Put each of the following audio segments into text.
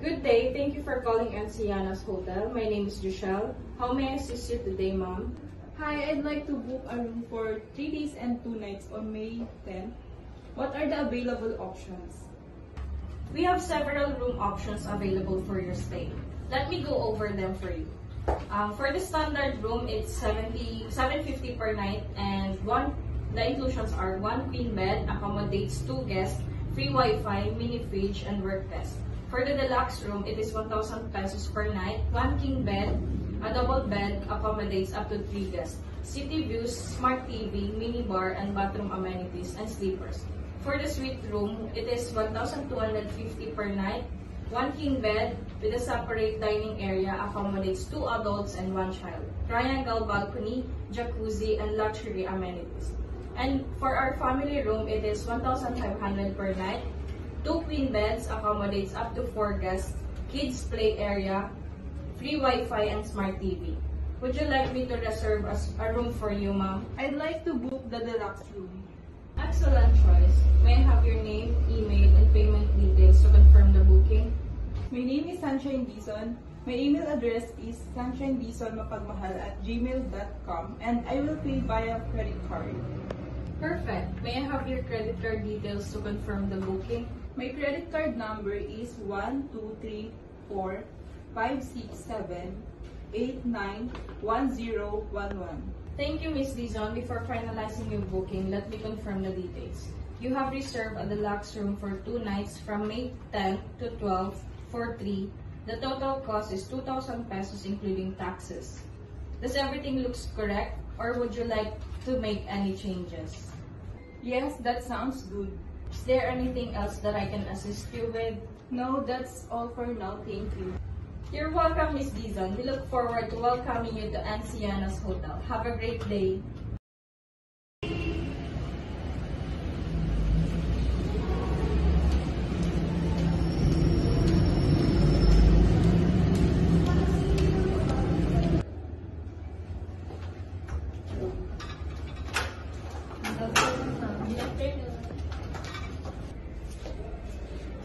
Good day. Thank you for calling Ancianas Hotel. My name is Jushel. How may I assist you today, ma'am? Hi, I'd like to book a room for 3 days and 2 nights on May 10th. What are the available options? We have several room options available for your stay. Let me go over them for you. For the standard room, it's $750 per night, and the inclusions are 1 queen bed, accommodates 2 guests, free Wi-Fi, mini fridge, and work desk. For the deluxe room, it is 1,000 pesos per night, 1 king bed, a double bed, accommodates up to 3 guests, city views, smart TV, mini bar, and bathroom amenities, and sleepers. For the suite room, it is 1,250 per night, 1 king bed with a separate dining area, accommodates 2 adults and 1 child, triangle balcony, jacuzzi, and luxury amenities. And for our family room, it is 1,500 per night, 2 queen beds, accommodates up to 4 guests, kids play area, free Wi-Fi, and smart TV. Would you like me to reserve a room for you, ma'am? I'd like to book the deluxe room. Excellent choice. May I have your name, email, and payment details to confirm the booking? My name is Sunshine Dizon. My email address is sunshinedizonmapagmahal@gmail.com, and I will pay via credit card. Perfect. May I have your credit card details to confirm the booking? My credit card number is 1234567891011. Thank you, Ms. Dizon. Before finalizing your booking, let me confirm the details. You have reserved a deluxe room for 2 nights from May 10 to 12 for 3. The total cost is 2,000 pesos including taxes. Does everything looks correct, or would you like to make any changes? Yes, that sounds good. Is there anything else that I can assist you with? No, that's all for now. Thank you. You're welcome, Ms. Dizon. We look forward to welcoming you to Ancianas Hotel. Have a great day.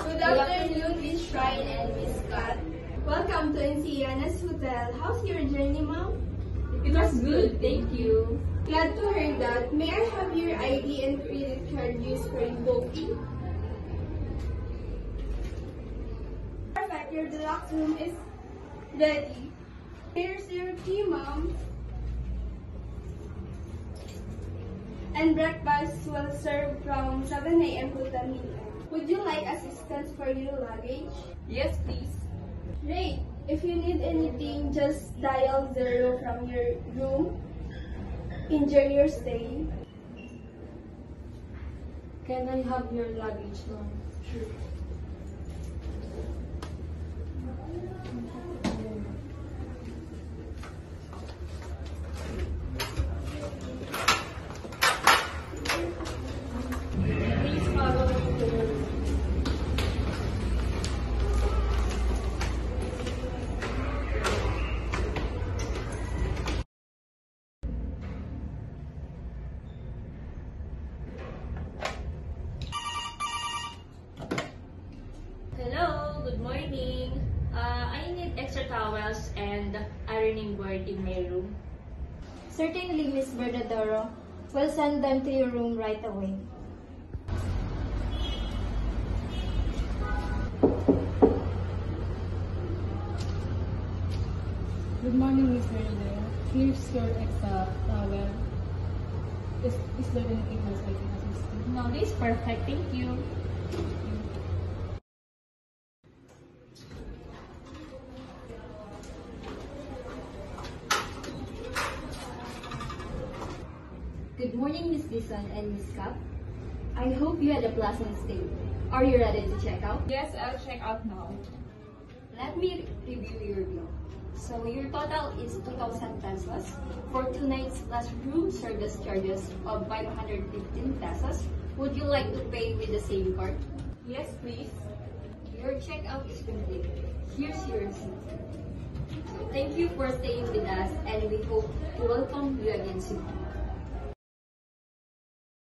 Good afternoon, Miss Shrine and Miss Kat. Welcome to Ancianas Hotel. How's your journey, ma'am? It was good, thank you. Glad to hear that. May I have your ID and credit card used for your booking? Perfect. Your deluxe room is ready. Here's your key, ma'am. And breakfast will serve from 7 a.m. to 10 p.m. Would you like assistance for your luggage? Yes, please. Great. If you need anything, just dial 0 from your room. Enjoy your stay. Can I have your luggage, ma'am? Sure. Please follow the tour. Hello, good morning. I need extra towels and ironing board in my room. Certainly, Miss Bernadoro. We'll send them to your room right away. Good morning, Miss Bernadette. Here's your extra towel. Is there anything else I can assist you? No, this is perfect. Thank you. Good morning, Miss Dizon and Miss Cap. I hope you had a pleasant stay. Are you ready to check out? Yes, I'll check out now. Let me review your bill. So your total is 2,000 pesos for 2 nights plus room service charges of 515 pesos. Would you like to pay with the same card? Yes, please. Your checkout is complete. Here's your receipt. Thank you for staying with us, and we hope to welcome you again soon.